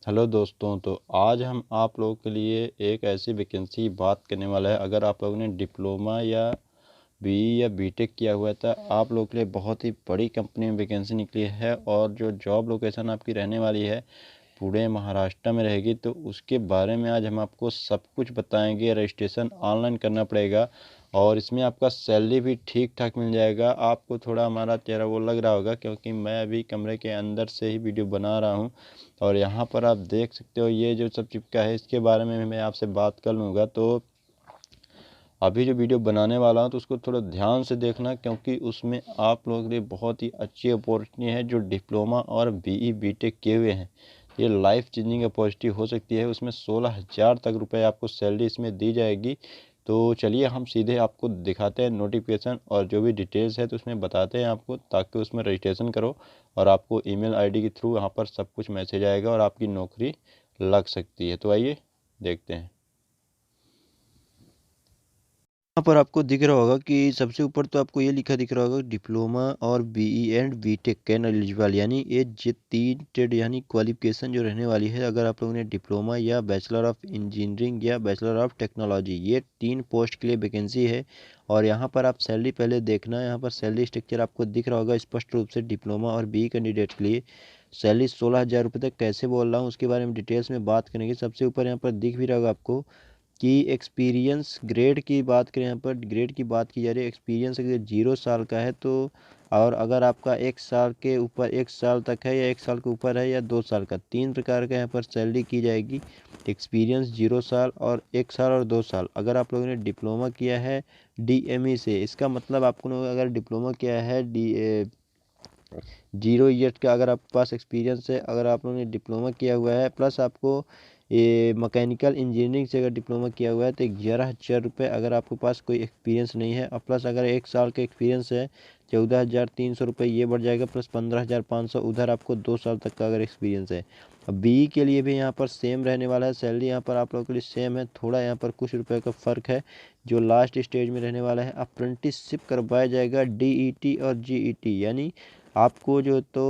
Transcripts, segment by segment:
Hello दोस्तों, तो आज हम आप लोगों के लिए एक ऐसी वैकेंसी की बात करने वाला है। अगर आप लोगों ने डिप्लोमा या बीई या बीटेक किया हुआ था, आप लोगों के लिए बहुत ही बड़ी कंपनी में वैकेंसी निकली है और जो जॉब लोकेशन आपकी रहने वाली है पुणे महाराष्ट्र में रहेगी। तो उसके बारे में आज हम आपको सब कुछ बताएंगे। रजिस्ट्रेशन ऑनलाइन करना पड़ेगा और इसमें आपका सैलरी भी ठीक ठाक मिल जाएगा। आपको थोड़ा हमारा चेहरा वो लग रहा होगा क्योंकि मैं अभी कमरे के अंदर से ही वीडियो बना रहा हूँ। और यहाँ पर आप देख सकते हो ये जो सब चिपका है, इसके बारे में मैं आपसे बात कर लूँगा। तो अभी जो वीडियो बनाने वाला हूँ तो उसको थोड़ा ध्यान से देखना, क्योंकि उसमें आप लोगों के लिए बहुत ही अच्छी अपॉर्चुनिटी है। जो डिप्लोमा और बीई बीटेक किए हुए हैं, ये लाइफ चेंजिंग अपॉर्चुनिटी हो सकती है। उसमें 16,000 तक रुपए आपको सैलरी इसमें दी जाएगी। तो चलिए हम सीधे आपको दिखाते हैं नोटिफिकेशन और जो भी डिटेल्स है तो उसमें बताते हैं आपको, ताकि उसमें रजिस्ट्रेशन करो और आपको ईमेल आईडी के थ्रू यहाँ पर सब कुछ मैसेज आएगा और आपकी नौकरी लग सकती है। तो आइए देखते हैं। यहाँ पर आपको दिख रहा होगा कि सबसे ऊपर तो आपको ये लिखा दिख रहा होगा डिप्लोमा और BE and B Tech can eligible, यानी ये तीन ट्रेड यानी क्वालिफिकेशन जो रहने वाली है। अगर आप लोगों ने डिप्लोमा या बैचलर ऑफ इंजीनियरिंग या बैचलर ऑफ टेक्नोलॉजी, ये 3 पोस्ट के लिए वैकेंसी है। और यहाँ पर आप सैलरी पहले देखना, यहाँ पर सैलरी स्ट्रक्चर आपको दिख रहा होगा स्पष्ट रूप से। डिप्लोमा और बीई कैंडिडेट के लिए सैलरी 16,000 रुपये तक। कैसे बोल रहा हूँ उसके बारे में डिटेल्स में बात करेंगे। सबसे ऊपर यहाँ पर दिख भी रहा होगा आपको कि एक्सपीरियंस ग्रेड की बात करें, यहाँ पर ग्रेड की बात की जा रही है। एक्सपीरियंस अगर 0 साल का है तो, और अगर आपका 1 साल के ऊपर 1 साल तक है या 1 साल के ऊपर है या 2 साल का, 3 प्रकार का यहाँ पर सैलरी की जाएगी। एक्सपीरियंस 0 साल और 1 साल और 2 साल। अगर आप लोगों ने डिप्लोमा किया है डीएमई से, इसका मतलब आपको अगर डिप्लोमा किया है 0 ईयर का, अगर आपके पास एक्सपीरियंस है, अगर आप लोगों ने डिप्लोमा किया हुआ है, प्लस आपको ये मैकेनिकल इंजीनियरिंग से अगर डिप्लोमा किया हुआ है तो 11,000 रुपये। अगर आपके पास कोई एक्सपीरियंस नहीं है और प्लस अगर 1 साल का एक्सपीरियंस है, 14,300 रुपये ये बढ़ जाएगा, प्लस 15,500 उधर आपको 2 साल तक का अगर एक्सपीरियंस है। अब बीई के लिए भी यहाँ पर सेम रहने वाला है। सैलरी यहाँ पर आप लोगों के लिए सेम है, थोड़ा यहाँ पर कुछ रुपए का फ़र्क है। जो लास्ट स्टेज में रहने वाला है, अप्रेंटिसशिप करवाया जाएगा डीईटी और जीईटी, यानी आपको जो तो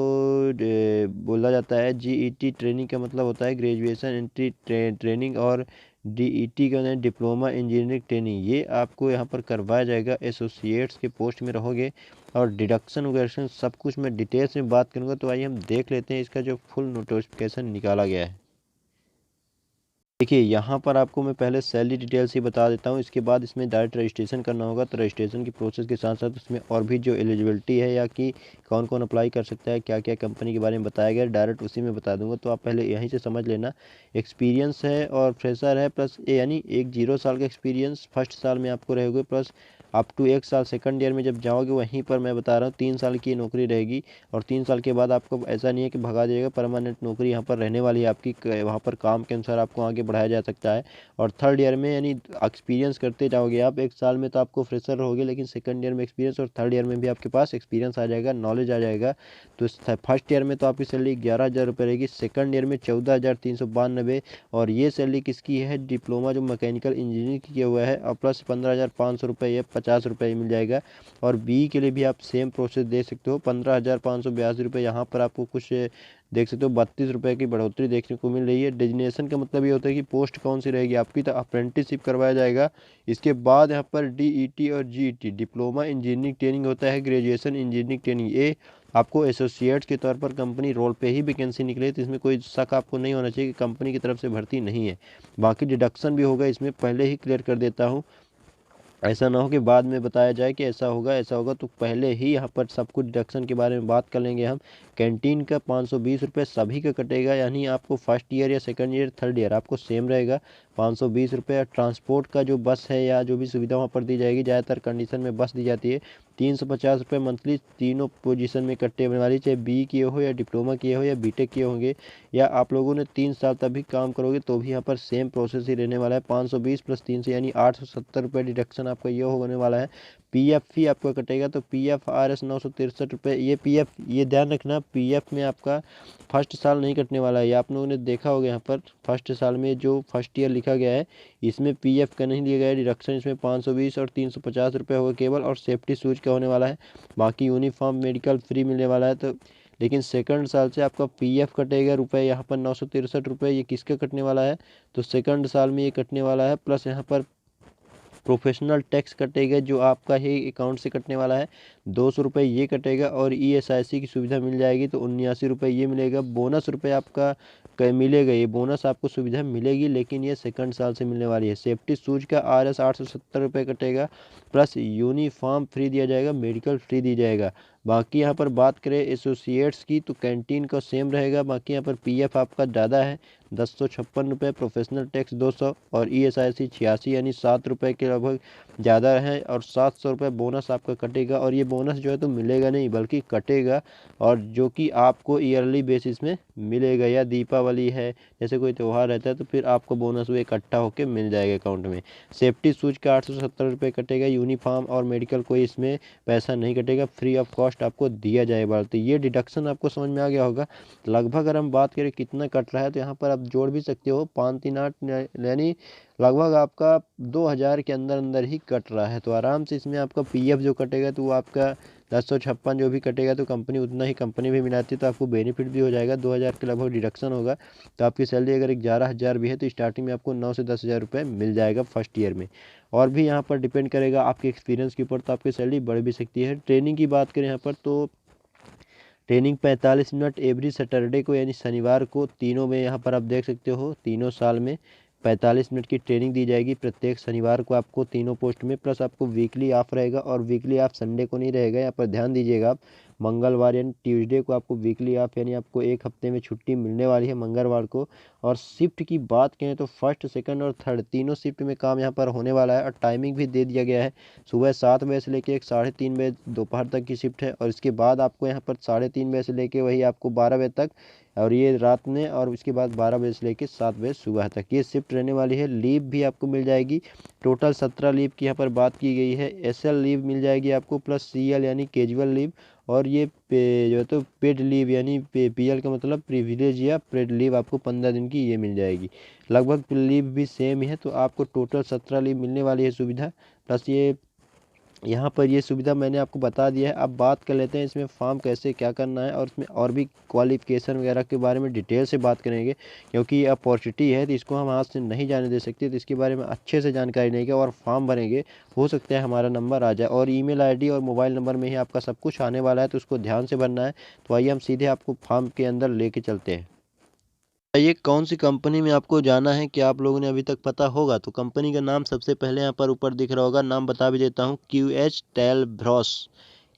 बोला जाता है जीईटी ट्रेनिंग का मतलब होता है ग्रेजुएशन एंट्री ट्रेनिंग, और डीईटी का डिप्लोमा इंजीनियरिंग ट्रेनिंग। ये आपको यहाँ पर करवाया जाएगा। एसोसिएट्स के पोस्ट में रहोगे और डिडक्शन वगैरह सब कुछ मैं डिटेल्स में बात करूँगा। तो आइए हम देख लेते हैं इसका जो फुल नोटिफिकेशन निकाला गया है। देखिए यहाँ पर आपको मैं पहले सैलरी डिटेल्स ही बता देता हूँ, इसके बाद इसमें डायरेक्ट रजिस्ट्रेशन करना होगा। तो रजिस्ट्रेशन की प्रोसेस के साथ साथ उसमें और भी जो एलिजिबिलिटी है या कि कौन कौन अप्लाई कर सकता है, क्या क्या कंपनी के बारे में बताया गया, डायरेक्ट उसी में बता दूंगा। तो आप पहले यहीं से समझ लेना। एक्सपीरियंस है और फ्रेशर है, प्लस यानी 0 साल का एक्सपीरियंस फर्स्ट साल में आपको रहेगा, प्लस अप टू 1 साल सेकंड ईयर में जब जाओगे वहीं पर मैं बता रहा हूँ 3 साल की नौकरी रहेगी। और 3 साल के बाद आपको ऐसा नहीं है कि भगा दिएगा, परमानेंट नौकरी यहाँ पर रहने वाली है आपकी। वहाँ पर काम के अनुसार आपको आगे बढ़ाया जा सकता है। और थर्ड ईयर में यानी एक्सपीरियंस करते जाओगे आप। 1 साल में तो आपको फ्रेशर रहोगे, लेकिन सेकंड ईयर में एक्सपीरियंस और थर्ड ईयर में भी आपके पास एक्सपीरियंस आ जाएगा, नॉलेज आ जाएगा। तो फर्स्ट ईयर में तो आपकी सैलरी 11,000 रुपये रहेगी, सेकंड ईयर में 14,392। और ये सैलरी किसकी है? डिप्लोमा जो मैकेनिकल इंजीनियरिंग किया हुआ है, और प्लस 15,500 रुपये या 50 रुपये मिल जाएगा। और बी के लिए भी आप सेम प्रोसेस दे सकते हो। 15,582 रुपये यहाँ पर आपको कुछ देख सकते हो 32 रुपये की बढ़ोतरी देखने को मिल रही है। डेजिग्नेशन का मतलब ये होता है कि पोस्ट कौन सी रहेगी आपकी, तो अप्रेंटिसशिप करवाया जाएगा। इसके बाद यहाँ पर डीईटी और जीईटी डिप्लोमा इंजीनियरिंग ट्रेनिंग होता है, ग्रेजुएशन इंजीनियरिंग ट्रेनिंग, ये आपको एसोसिएट्स के तौर पर कंपनी रोल पे ही वैकेंसी निकले। तो इसमें कोई शक आपको नहीं होना चाहिए कि कंपनी की तरफ से भर्ती नहीं है। बाकी डिडक्शन भी होगा, इसमें पहले ही क्लियर कर देता हूँ। ऐसा ना हो कि बाद में बताया जाए कि ऐसा होगा ऐसा होगा, तो पहले ही यहाँ पर सब कुछ डिडक्शन के बारे में बात कर लेंगे हम। कैंटीन का 520 रुपये सभी का कटेगा, यानी आपको फर्स्ट ईयर या सेकंड ईयर थर्ड ईयर आपको सेम रहेगा 520 रुपये। ट्रांसपोर्ट का जो बस है या जो भी सुविधा वहाँ पर दी जाएगी, ज़्यादातर कंडीशन में बस दी जाती है, 350 रुपये मंथली। तीनों पोजीशन में कट्टे होने वाली, चाहे बी किए हो या डिप्लोमा किए हो या बीटेक किए होंगे, या आप लोगों ने 3 साल तक भी काम करोगे तो भी यहाँ पर सेम प्रोसेस ही रहने वाला है। 520 प्लस 300 यानी 870 रुपये डिडक्शन आपका ये होने वाला है। पीएफ भी आपका कटेगा, तो पीएफ आरएस 963 रुपये। ये पीएफ, ये ध्यान रखना, पीएफ में आपका फर्स्ट साल नहीं कटने वाला है। ये आप लोगों ने देखा होगा यहाँ पर फर्स्ट साल में जो फर्स्ट ईयर लिखा गया है, इसमें पीएफ का नहीं लिया गया है डिडक्शन। इसमें 520 और 350 रुपये होगा केवल, और सेफ्टी शूज का होने वाला है। बाकी यूनिफॉर्म मेडिकल फ्री मिलने वाला है। तो लेकिन सेकंड साल से आपका पीएफ कटेगा रुपये यहाँ पर 963 रुपये। ये किसका कटने वाला है, तो सेकंड साल में ये कटने वाला है। प्लस यहाँ पर प्रोफेशनल टैक्स कटेगा जो आपका ही अकाउंट से कटने वाला है, 200 रुपये ये कटेगा। और ईएसआईसी की सुविधा मिल जाएगी तो 79 रुपये ये मिलेगा। बोनस रुपये आपका मिलेगा, ये बोनस आपको सुविधा मिलेगी, लेकिन ये सेकंड साल से मिलने वाली है। सेफ्टी शूज का RS 870 रुपये कटेगा। प्लस यूनिफॉर्म फ्री दिया जाएगा, मेडिकल फ्री दी जाएगा। बाकी यहाँ पर बात करें एसोसिएट्स की तो कैंटीन का सेम रहेगा। बाकी यहाँ पर पीएफ आपका ज़्यादा है 1056 रुपये, प्रोफेशनल टैक्स 200 और ईएसआईसी 86 यानी 7 रुपये के लगभग ज़्यादा है। और 700 रुपये बोनस आपका कटेगा। और ये बोनस जो है तो मिलेगा नहीं बल्कि कटेगा, और जो कि आपको ईयरली बेसिस में मिलेगा। या दीपावली है जैसे कोई त्यौहार रहता है तो फिर आपको बोनस वो इकट्ठा होकर मिल जाएगा अकाउंट में। सेफ्टी शूज का 870 रुपये कटेगा। यूनिफॉर्म और मेडिकल कोई इसमें पैसा नहीं कटेगा, फ्री ऑफ कॉस्ट आपको दिया जाएगा। तो ये डिडक्शन आपको समझ में आ गया होगा। लगभग अगर हम बात करें कितना कट रहा है तो यहाँ पर आप जोड़ भी सकते हो 538 यानी लगभग आपका 2000 के अंदर अंदर ही कट रहा है। तो आराम से इसमें आपका पीएफ जो कटेगा तो वो आपका 1056 जो भी कटेगा तो कंपनी उतना ही कंपनी भी मिलाती है तो आपको बेनिफिट भी हो जाएगा। 2000 के लगभग डिडक्शन होगा। तो आपकी सैलरी अगर 11,000 भी है तो स्टार्टिंग में आपको 9 से 10,000 रुपये मिल जाएगा फर्स्ट ईयर में। और भी यहाँ पर डिपेंड करेगा आपके एक्सपीरियंस के ऊपर, तो आपकी सैलरी बढ़ भी सकती है। ट्रेनिंग की बात करें यहाँ पर तो ट्रेनिंग 45 मिनट एवरी सैटरडे को यानी शनिवार को, तीनों में यहाँ पर आप देख सकते हो तीनों साल में 45 मिनट की ट्रेनिंग दी जाएगी प्रत्येक शनिवार को आपको तीनों पोस्ट में। प्लस आपको वीकली ऑफ रहेगा, और वीकली ऑफ संडे को नहीं रहेगा, यहाँ पर ध्यान दीजिएगा आप। मंगलवार यानी ट्यूसडे को आपको वीकली ऑफ यानी आपको एक हफ्ते में छुट्टी मिलने वाली है मंगलवार को। और शिफ्ट की बात करें तो फर्स्ट सेकंड और थर्ड तीनों शिफ्ट में काम यहाँ पर होने वाला है। और टाइमिंग भी दे दिया गया है, सुबह 7 बजे से लेकर 3:30 बजे दोपहर तक की शिफ्ट है। और इसके बाद आपको यहाँ पर 3:30 बजे से लेकर वही आपको 12 बजे तक, और ये रात में। और उसके बाद 12 बजे से लेकर 7 बजे सुबह तक ये शिफ्ट रहने वाली है। लीव भी आपको मिल जाएगी, टोटल 17 लीव की यहाँ पर बात की गई है। एसएल लीव मिल जाएगी आपको, प्लस सीएल यानी कैजुअल लीव। और ये जो है तो पेड लीव यानी पीएल का मतलब प्रिविलेज या पेड लीव आपको 15 दिन की ये मिल जाएगी। लगभग लीव भी सेम ही है, तो आपको टोटल 17 लीव मिलने वाली है सुविधा। प्लस ये यहाँ पर ये सुविधा मैंने आपको बता दिया है। अब बात कर लेते हैं इसमें फॉर्म कैसे क्या करना है, और इसमें और भी क्वालिफिकेशन वगैरह के बारे में डिटेल से बात करेंगे, क्योंकि ये अपॉर्चुनिटी है तो इसको हम हाथ से नहीं जाने दे सकते। तो इसके बारे में अच्छे से जानकारी लेंगे और फॉर्म भरेंगे, हो सकता है हमारा नंबर आ जाए। और ईमेल आईडी और मोबाइल नंबर में ही आपका सब कुछ आने वाला है, तो उसको ध्यान से भरना है। तो आइए हम सीधे आपको फॉर्म के अंदर लेके चलते हैं। ये कौन सी कंपनी में आपको जाना है कि आप लोगों ने अभी तक पता होगा, तो कंपनी का नाम सबसे पहले यहाँ पर ऊपर दिख रहा होगा, नाम बता भी देता हूँ, QH टेलब्रॉस।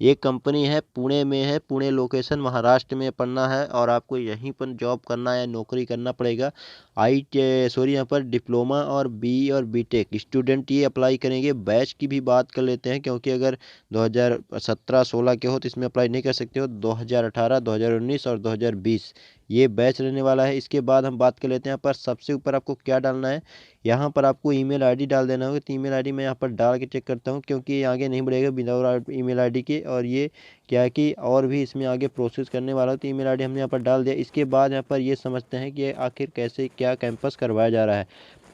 ये कंपनी है, पुणे में है, पुणे लोकेशन महाराष्ट्र में पड़ना है। और आपको यहीं पर जॉब करना या नौकरी करना पड़ेगा। यहाँ पर डिप्लोमा और BE और BTech स्टूडेंट ये अप्लाई करेंगे। बैच की भी बात कर लेते हैं, क्योंकि अगर 2017-16 के हो तो इसमें अप्लाई नहीं कर सकते हो। 2018, 2019 और 2020 ये बैच रहने वाला है। इसके बाद हम बात कर लेते हैं यहाँ पर सबसे ऊपर आपको क्या डालना है। यहाँ पर आपको ईमेल आईडी डाल देना होगा। तो ईमेल आईडी मैं यहाँ पर डाल के चेक करता हूँ, क्योंकि ये आगे नहीं बढ़ेगा विदाउट ईमेल आईडी के। और ये क्या है कि और भी इसमें आगे प्रोसेस करने वाला है। तो ईमेल आईडी हमने यहाँ पर डाल दिया। इसके बाद यहाँ पर ये समझते हैं कि आखिर कैसे क्या कैंपस करवाया जा रहा है।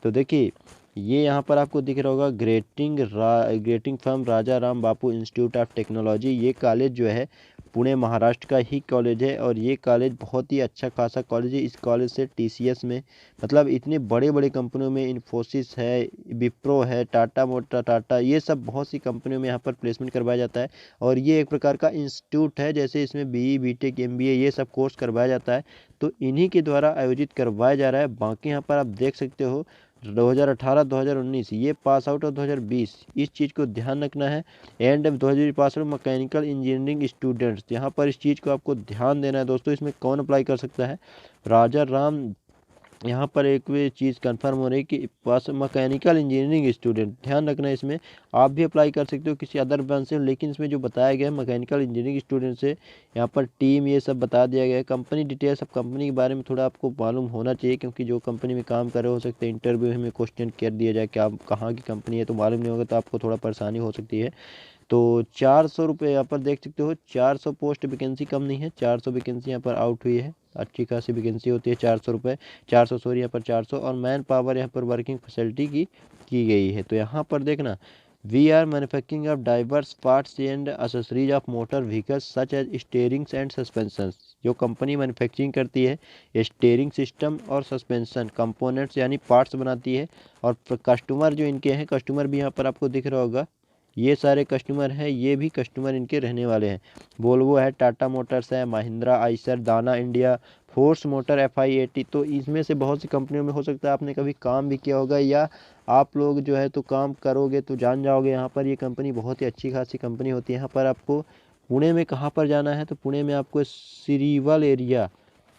तो देखिए ये यहाँ पर आपको दिख रहा होगा grating from Raja Ram Bapu institute of technology. ये कॉलेज जो है पुणे महाराष्ट्र का ही कॉलेज है, और ये कॉलेज बहुत ही अच्छा खासा कॉलेज है। इस कॉलेज से TCS में मतलब इतने बड़े बड़े कंपनियों में, इन्फोसिस है, विप्रो है, टाटा ये सब बहुत सी कंपनियों में यहाँ पर प्लेसमेंट करवाया जाता है। और ये एक प्रकार का इंस्टीट्यूट है, जैसे इसमें BE BTech MBA ये सब कोर्स करवाया जाता है, तो इन्हीं के द्वारा आयोजित करवाया जा रहा है। बाकी यहाँ पर आप देख सकते हो 2018 2019 ये पास आउट, और 2020 इस चीज़ को ध्यान रखना है। And 2020 pass out mechanical engineering students, यहाँ पर इस चीज़ को आपको ध्यान देना है दोस्तों। इसमें कौन अप्लाई कर सकता है, राजा राम। यहाँ पर एक वे चीज़ कंफर्म हो रही है कि पास मैकेनिकल इंजीनियरिंग स्टूडेंट, ध्यान रखना है। इसमें आप भी अप्लाई कर सकते हो किसी अदर ब्रांच से, लेकिन इसमें जो बताया गया है मैकेनिकल इंजीनियरिंग स्टूडेंट से, यहाँ पर टीम ये सब बता दिया गया है। कंपनी डिटेल्स, सब कंपनी के बारे में थोड़ा आपको मालूम होना चाहिए, क्योंकि जो कंपनी में काम कर रहे हो सकते हैं इंटरव्यू में क्वेश्चन कर दिया जाए कि आप कहाँ की कंपनी है, तो मालूम नहीं होगा तो आपको थोड़ा परेशानी हो सकती है। तो 400 रुपये यहाँ पर देख सकते हो, 400 पोस्ट वैकेंसी कम नहीं है, 400 वैकेंसी यहाँ पर आउट हुई है। अच्छी खासी वैकेंसी होती है। 400 रुपये, 400 सॉरी यहाँ पर 400। और मैन पावर यहाँ पर वर्किंग फैसिलिटी की गई है। तो यहाँ पर देखना we are manufacturing of diverse parts and accessories of motor vehicles such as steerings and suspensions. जो कंपनी मैन्युफैक्चरिंग करती है स्टीयरिंग सिस्टम और सस्पेंशन कंपोनेंट्स यानी पार्ट्स बनाती है। और कस्टमर जो इनके हैं, कस्टमर भी यहाँ पर आपको दिख रहा होगा, ये सारे कस्टमर हैं, ये भी कस्टमर इनके रहने वाले हैं। वोल्वो है, टाटा मोटर्स है, महिंद्रा, आइसर, दाना इंडिया, फोर्स मोटर, FI80। तो इसमें से बहुत सी कंपनियों में हो सकता है आपने कभी काम भी किया होगा, या आप लोग जो है तो काम करोगे तो जान जाओगे। यहाँ पर ये कंपनी बहुत ही अच्छी खासी कंपनी होती है। यहाँ पर आपको पुणे में कहाँ पर जाना है, तो पुणे में आपको सिरीवल एरिया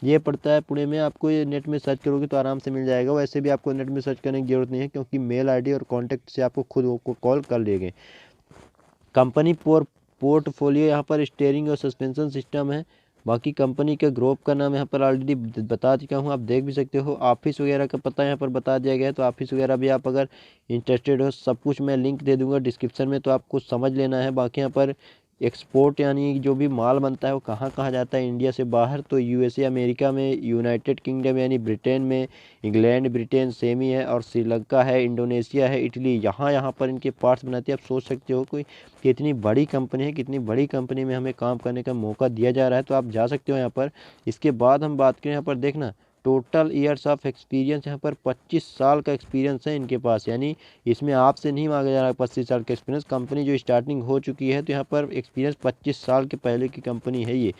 ये पड़ता है पुणे में। आपको ये नेट में सर्च करोगे तो आराम से मिल जाएगा। वैसे भी आपको नेट में सर्च करने की ज़रूरत नहीं है, क्योंकि मेल ID और कॉन्टैक्ट से आपको खुद को कॉल कर लेंगे। कंपनी पोर्टफोलियो यहाँ पर स्टीयरिंग और सस्पेंशन सिस्टम है। बाकी कंपनी के ग्रुप का नाम यहाँ पर ऑलरेडी बता चुका हूँ, आप देख भी सकते हो। ऑफिस वगैरह का पता यहाँ पर बता दिया गया है, तो ऑफिस वगैरह भी आप अगर इंटरेस्टेड हो, सब कुछ मैं लिंक दे दूँगा डिस्क्रिप्शन में, तो आपको समझ लेना है। बाकी यहाँ पर एक्सपोर्ट यानी जो भी माल बनता है वो कहाँ कहाँ जाता है इंडिया से बाहर, तो USA अमेरिका में, यूनाइटेड किंगडम यानी ब्रिटेन में, इंग्लैंड ब्रिटेन सेम ही है, और श्रीलंका है, इंडोनेशिया है, इटली, यहाँ यहाँ पर इनके पार्ट्स बनाती है। आप सोच सकते हो कोई कितनी बड़ी कंपनी है, कितनी बड़ी कंपनी में हमें काम करने का मौका दिया जा रहा है, तो आप जा सकते हो यहाँ पर। इसके बाद हम बात करें यहाँ पर, देखना टोटल ईयर्स ऑफ एक्सपीरियंस यहाँ पर 25 साल का एक्सपीरियंस है इनके पास। यानी इसमें आपसे नहीं मांगा जा रहा है 25 साल का एक्सपीरियंस। कंपनी जो स्टार्टिंग हो चुकी है, तो यहाँ पर एक्सपीरियंस 25 साल के पहले की कंपनी है ये।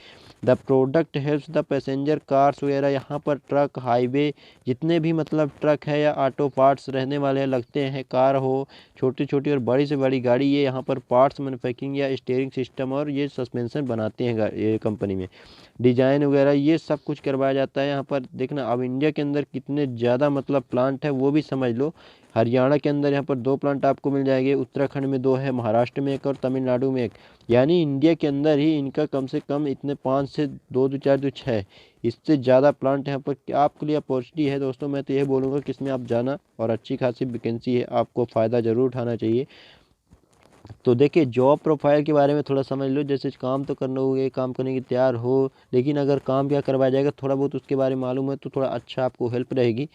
The product helps the passenger cars वगैरह, यहाँ पर ट्रक, हाईवे, जितने भी मतलब ट्रक है या ऑटो पार्ट्स रहने वाले हैं, लगते हैं, कार हो, छोटी छोटी और बड़ी से बड़ी गाड़ी, ये यहाँ पर पार्ट्स मैन्युफैक्चरिंग या स्टीयरिंग सिस्टम और ये सस्पेंशन बनाते हैं ये कंपनी में। डिजाइन वगैरह ये सब कुछ करवाया जाता है यहाँ पर। देखना अब इंडिया के अंदर कितने ज़्यादा मतलब प्लांट है वो भी समझ लो। हरियाणा के अंदर यहाँ पर 2 प्लांट आपको मिल जाएंगे, उत्तराखंड में 2 है, महाराष्ट्र में 1 और तमिलनाडु में 1। यानी इंडिया के अंदर ही इनका कम से कम इतने 5 से 2 2 4 2 6 इससे ज़्यादा प्लांट यहाँ पर आपके लिए अपॉर्चुनिटी है। दोस्तों मैं तो ये बोलूँगा कि इसमें आप जाना, और अच्छी खासी वैकेंसी है, आपको फ़ायदा ज़रूर उठाना चाहिए। तो देखिए जॉब प्रोफाइल के बारे में थोड़ा समझ लो। जैसे काम तो करना होगा, काम करने की तैयार हो, लेकिन अगर काम क्या करवाया जाएगा थोड़ा बहुत उसके बारे में मालूम है तो थोड़ा अच्छा आपको हेल्प रहेगी।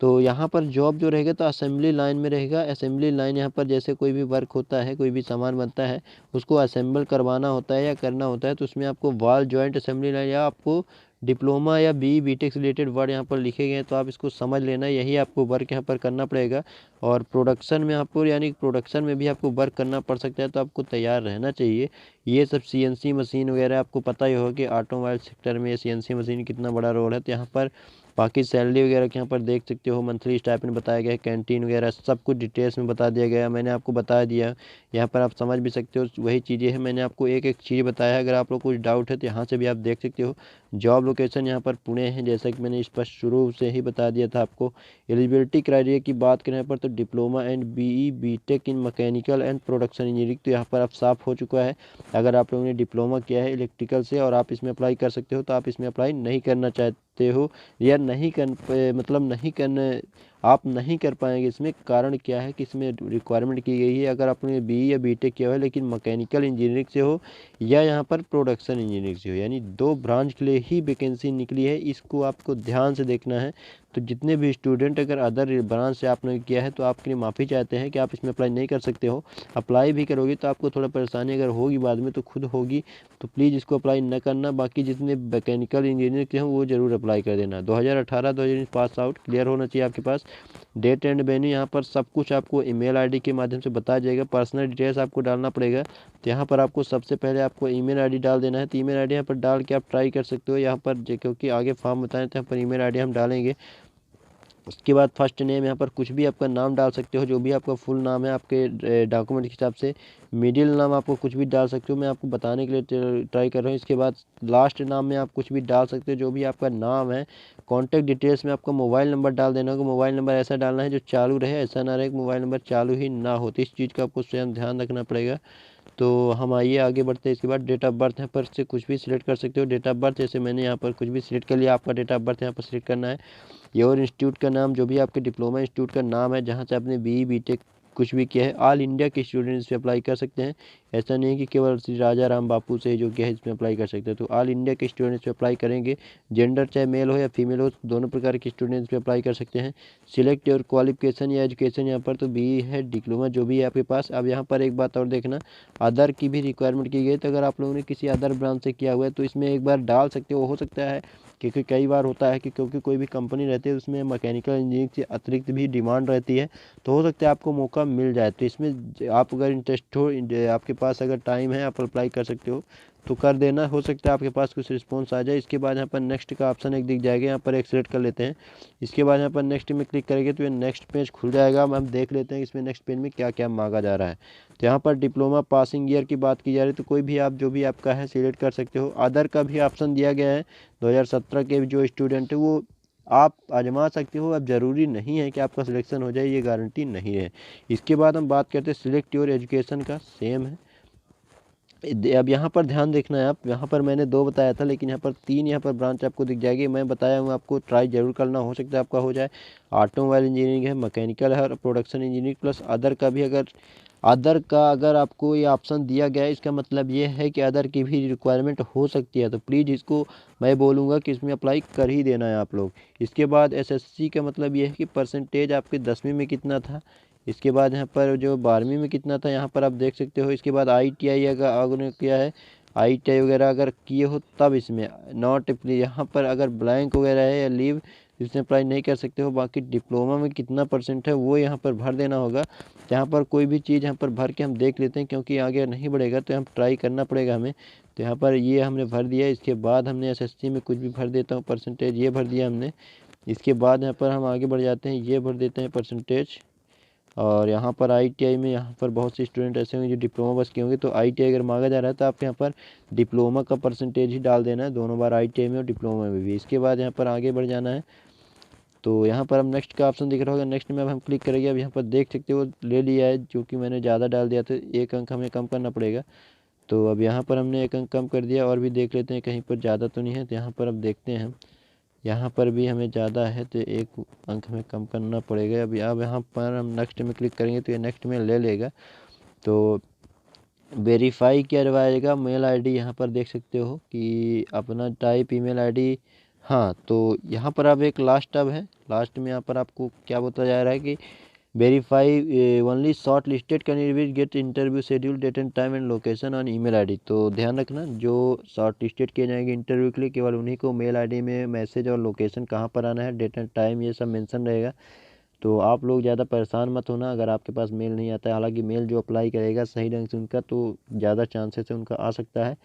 तो यहाँ पर जॉब जो रहेगा तो असेंबली लाइन में रहेगा। असेंबली लाइन यहाँ पर जैसे कोई भी वर्क होता है, कोई भी सामान बनता है, उसको असेंबल करवाना होता है या करना होता है, तो उसमें आपको वॉल जॉइंट असेंबली लाइन, या आपको डिप्लोमा या BTech से रिलेटेड वर्ड यहाँ पर लिखे गए हैं, तो आप इसको समझ लेना, यही आपको वर्क यहाँ पर करना पड़ेगा। और प्रोडक्शन में आपको यानी प्रोडक्शन में भी आपको वर्क करना पड़ सकता है, तो आपको तैयार रहना चाहिए। ये सब CNC मशीन वगैरह आपको पता ही होगा कि ऑटोमोबाइल सेक्टर में CNC मशीन कितना बड़ा रोल है। तो यहाँ पर बाकी सैलरी वगैरह के यहाँ पर देख सकते हो, मंथली स्टाइपेंड बताया गया है, कैंटीन वगैरह सब कुछ डिटेल्स में बता दिया गया है, मैंने आपको बता दिया। यहाँ पर आप समझ भी सकते हो, वही चीज़ें हैं, मैंने आपको एक एक चीज़ बताया है। अगर आप लोग कुछ डाउट है तो यहाँ से भी आप देख सकते हो। जॉब लोकेशन यहाँ पर पुणे है, जैसा कि मैंने स्पष्ट शुरू से ही बता दिया था आपको। एलिजिबिलिटी क्राइटेरिया की बात करें यहाँ पर, तो diploma and BTech in mechanical and production engineering, तो यहाँ पर आप साफ हो चुका है। अगर आप लोगों ने डिप्लोमा किया है इलेक्ट्रिकल से और आप इसमें अप्लाई कर सकते हो, तो आप इसमें अप्लाई नहीं करना चाहते हो या नहीं कर मतलब नहीं करने आप नहीं कर पाएंगे इसमें। कारण क्या है कि इसमें रिक्वायरमेंट की गई है, अगर आपने BE या BTech किया हुआ है लेकिन मैकेनिकल इंजीनियरिंग से हो या यहाँ पर प्रोडक्शन इंजीनियरिंग से हो, यानी 2 ब्रांच के लिए ही वैकेंसी निकली है, इसको आपको ध्यान से देखना है। तो जितने भी स्टूडेंट अगर अदर ब्रांच से आपने किया है तो आपके लिए माफ़ी चाहते हैं कि आप इसमें अप्लाई नहीं कर सकते हो। अप्लाई भी करोगे तो आपको थोड़ा परेशानी अगर होगी बाद में तो खुद होगी, तो प्लीज़ इसको अप्लाई न करना। बाकी जितने मैकेनिकल इंजीनियर के हैं वो ज़रूर अप्लाई कर देना। 2018-2019 पास आउट क्लियर होना चाहिए आपके पास। डेट एंड वेन्यू यहाँ पर सब कुछ आपको ईमेल ID के माध्यम से बताया जाएगा। पर्सनल डिटेल्स आपको डालना पड़ेगा, तो यहाँ पर आपको सबसे पहले आपको ईमेल ID डाल देना है। तो ईमेल ID यहाँ पर डाल के आप ट्राई कर सकते हो यहाँ पर, क्योंकि आगे फॉर्म बताएं तो यहाँ पर ईमेल ID हम डालेंगे। उसके बाद फर्स्ट नेम यहाँ पर कुछ भी आपका नाम डाल सकते हो, जो भी आपका फुल नाम है आपके डॉक्यूमेंट के हिसाब से। मिडिल नाम आपको कुछ भी डाल सकते हो, मैं आपको बताने के लिए ट्राई कर रहा हूँ। इसके बाद लास्ट नाम में आप कुछ भी डाल सकते हो, जो भी आपका नाम है। कॉन्टैक्ट डिटेल्स में आपका मोबाइल नंबर डाल देना होगा। मोबाइल नंबर ऐसा डालना है जो चालू रहे, ऐसा ना रहे कि मोबाइल नंबर चालू ही ना हो, तो इस चीज़ का आपको स्वयं ध्यान रखना पड़ेगा। तो हम आइए आगे बढ़ते हैं। इसके बाद डेट ऑफ बर्थ यहाँ पर से कुछ भी सिलेक्ट कर सकते हो। डेट ऑफ बर्थ जैसे मैंने यहाँ पर कुछ भी सिलेक्ट कर लिया, आपका डेट ऑफ बर्थ यहाँ पर सिलेक्ट करना है। योर इंस्टीट्यूट का नाम, जो भी आपके डिप्लोमा इंस्टीट्यूट का नाम है जहाँ से आपने BE BTech कुछ भी किया है, ऑल इंडिया के स्टूडेंट इस पर अप्लाई कर सकते हैं। ऐसा नहीं है कि केवल श्री राजा राम बापू से जो क्या है इसमें अप्लाई कर सकते हैं। तो ऑल इंडिया के स्टूडेंट इस पर अप्लाई करेंगे, जेंडर चाहे मेल हो या फीमेल हो, दोनों प्रकार के स्टूडेंट इस पर अप्लाई कर सकते हैं। सिलेक्ट योर क्वालिफिकेशन या एजुकेशन, यहाँ पर तो बी है, डिप्लोमा जो भी है आपके पास। अब यहाँ पर एक बात और देखना, अदर की भी रिक्वायरमेंट की गई, तो अगर आप लोगों ने किसी अदर ब्रांच से किया हुआ है तो इसमें एक बार डाल सकते हो सकता है, क्योंकि कई बार होता है कि क्योंकि कोई भी कंपनी रहती है उसमें मैकेनिकल इंजीनियरिंग से अतिरिक्त भी डिमांड रहती है, तो हो सकता है आपको मौका मिल जाए। तो इसमें आप अगर इंटरेस्ट हो, आपके पास अगर टाइम है, आप अप्लाई कर सकते हो तो कर देना, हो सकता है आपके पास कुछ रिस्पॉन्स आ जाए। इसके बाद यहाँ पर नेक्स्ट का ऑप्शन एक दिख जाएगा, यहाँ पर एक सेलेक्ट कर लेते हैं। इसके बाद यहाँ पर नेक्स्ट में क्लिक करेंगे तो ये नेक्स्ट पेज खुल जाएगा। अब हम देख लेते हैं इसमें नेक्स्ट पेज में क्या क्या मांगा जा रहा है। तो यहाँ पर डिप्लोमा पासिंग ईयर की बात की जा रही है, तो कोई भी आप जो भी आपका है सिलेक्ट कर सकते हो। अदर का भी ऑप्शन दिया गया है, 2017 के जो स्टूडेंट है वो आप आजमा सकते हो। अब ज़रूरी नहीं है कि आपका सिलेक्शन हो जाए, ये गारंटी नहीं है। इसके बाद हम बात करते हैं सिलेक्ट योर एजुकेशन का, सेम है। अब यहाँ पर ध्यान देखना है आप, यहाँ पर मैंने 2 बताया था लेकिन यहाँ पर 3 यहाँ पर ब्रांच आपको दिख जाएगी। मैं बताया हूँ आपको, ट्राई जरूर करना, हो सकता है आपका हो जाए। ऑटोमोबाइल इंजीनियरिंग है, मैकेनिकल है और प्रोडक्शन इंजीनियरिंग प्लस अदर का भी। अगर अदर का अगर आपको ये ऑप्शन दिया गया है, इसका मतलब ये है कि अदर की भी रिक्वायरमेंट हो सकती है। तो प्लीज़ इसको मैं बोलूँगा कि इसमें अप्लाई कर ही देना है आप लोग। इसके बाद एसएससी का मतलब ये है कि परसेंटेज आपके 10वीं में कितना था। इसके बाद यहाँ पर जो 12वीं में कितना था, यहाँ पर आप देख सकते हो। इसके बाद ITI अगर आपने किया है, ITI वगैरह अगर किए हो तब इसमें नॉट, यहाँ पर अगर ब्लैंक वगैरह है या लीव, इसमें अप्लाई नहीं कर सकते हो। बाकी डिप्लोमा में कितना परसेंट है वो यहाँ पर भर देना होगा। यहाँ पर कोई भी चीज़ यहाँ पर भर के हम देख लेते हैं, क्योंकि आगे नहीं बढ़ेगा तो हम ट्राई करना पड़ेगा हमें। तो यहाँ पर ये हमने भर दिया। इसके बाद हमने SSC में कुछ भी भर देता हूँ परसेंटेज, ये भर दिया हमने। इसके बाद यहाँ पर हम आगे बढ़ जाते हैं, ये भर देते हैं परसेंटेज। और यहाँ पर ITI में, यहाँ पर बहुत से स्टूडेंट ऐसे होंगे जो डिप्लोमा बस किए होंगे, तो ITI अगर मांगा जा रहा है तो आप यहाँ पर डिप्लोमा का परसेंटेज ही डाल देना है, दोनों बार ITI में और डिप्लोमा में भी। इसके बाद यहाँ पर आगे बढ़ जाना है। तो यहाँ पर हम नेक्स्ट का ऑप्शन दिख रहा होगा, नेक्स्ट में अब हम क्लिक करेंगे। अब यहाँ पर देख सकते हो ले लिया है, जो कि मैंने ज़्यादा डाल दिया था, 1 अंक हमें कम करना पड़ेगा। तो अब यहाँ पर हमने 1 अंक कम कर दिया, और भी देख लेते हैं कहीं पर ज़्यादा तो नहीं है। तो यहाँ पर अब देखते हैं हम, यहाँ पर भी हमें ज़्यादा है तो 1 अंक हमें कम करना पड़ेगा। अब यहाँ पर हम नेक्स्ट में क्लिक करेंगे तो ये नेक्स्ट में ले लेगा। तो वेरीफाई किया जाएगा मेल ID, यहाँ पर देख सकते हो कि अपना टाइप ईमेल ID। हाँ, तो यहाँ पर अब एक लास्ट अब है, लास्ट में यहाँ पर आपको क्या बताया जा रहा है कि verify only short listed candidate get interview schedule date and time and location on email ID। तो ध्यान रखना, जो शॉर्ट लिस्टेड किए जाएंगे इंटरव्यू के लिए, केवल उन्हीं को मेल ID में मैसेज और लोकेशन कहाँ पर आना है, डेट एंड टाइम, ये सब मेंशन रहेगा। तो आप लोग ज़्यादा परेशान मत होना अगर आपके पास मेल नहीं आता है। हालांकि मेल जो अप्लाई करेगा सही ढंग से उनका, तो ज़्यादा चांसेस है उनका आ सकता है।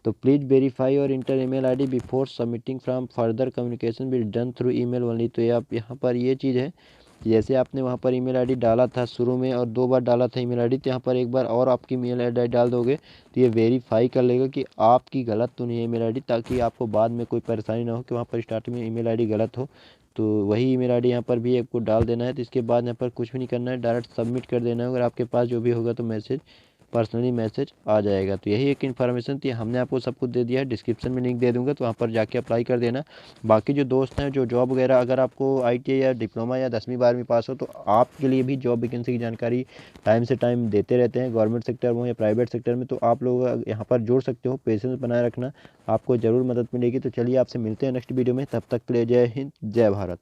तो प्लीज़ वेरीफाई और inter email ID before submitting from further communication will done through email only. तो ये आप यहाँ पर ये चीज़ है, जैसे आपने वहाँ पर ईमेल ID डाला था शुरू में और 2 बार डाला था ईमेल ID, तो यहाँ पर एक बार और आपकी ईमेल ID डाल दोगे तो ये वेरीफाई कर लेगा कि आपकी गलत तो नहीं है ईमेल ID, ताकि आपको बाद में कोई परेशानी ना हो कि वहाँ पर स्टार्टिंग में ईमेल ID गलत हो। तो वही ईमेल ID यहाँ पर भी आपको डाल देना है। तो इसके बाद यहाँ पर कुछ भी नहीं करना है, डायरेक्ट सबमिट कर देना है। अगर आपके पास जो भी होगा तो मैसेज, पर्सनली मैसेज आ जाएगा। तो यही एक इन्फॉर्मेशन थी, हमने आपको सब कुछ दे दिया है। डिस्क्रिप्शन में लिंक दे दूंगा, तो वहाँ पर जाके अप्लाई कर देना। बाकी जो दोस्त हैं जो जॉब वगैरह, अगर आपको ITI या डिप्लोमा या 10वीं 12वीं पास हो, तो आपके लिए भी जॉब वैकेंसी की जानकारी टाइम से टाइम देते रहते हैं, गवर्नमेंट सेक्टर में या प्राइवेट सेक्टर में। तो आप लोग यहाँ पर जुड़ सकते हो, पेशेंस बनाए रखना, आपको ज़रूर मदद मिलेगी। तो चलिए आपसे मिलते हैं नेक्स्ट वीडियो में, तब तक के लिए जय हिंद, जय भारत।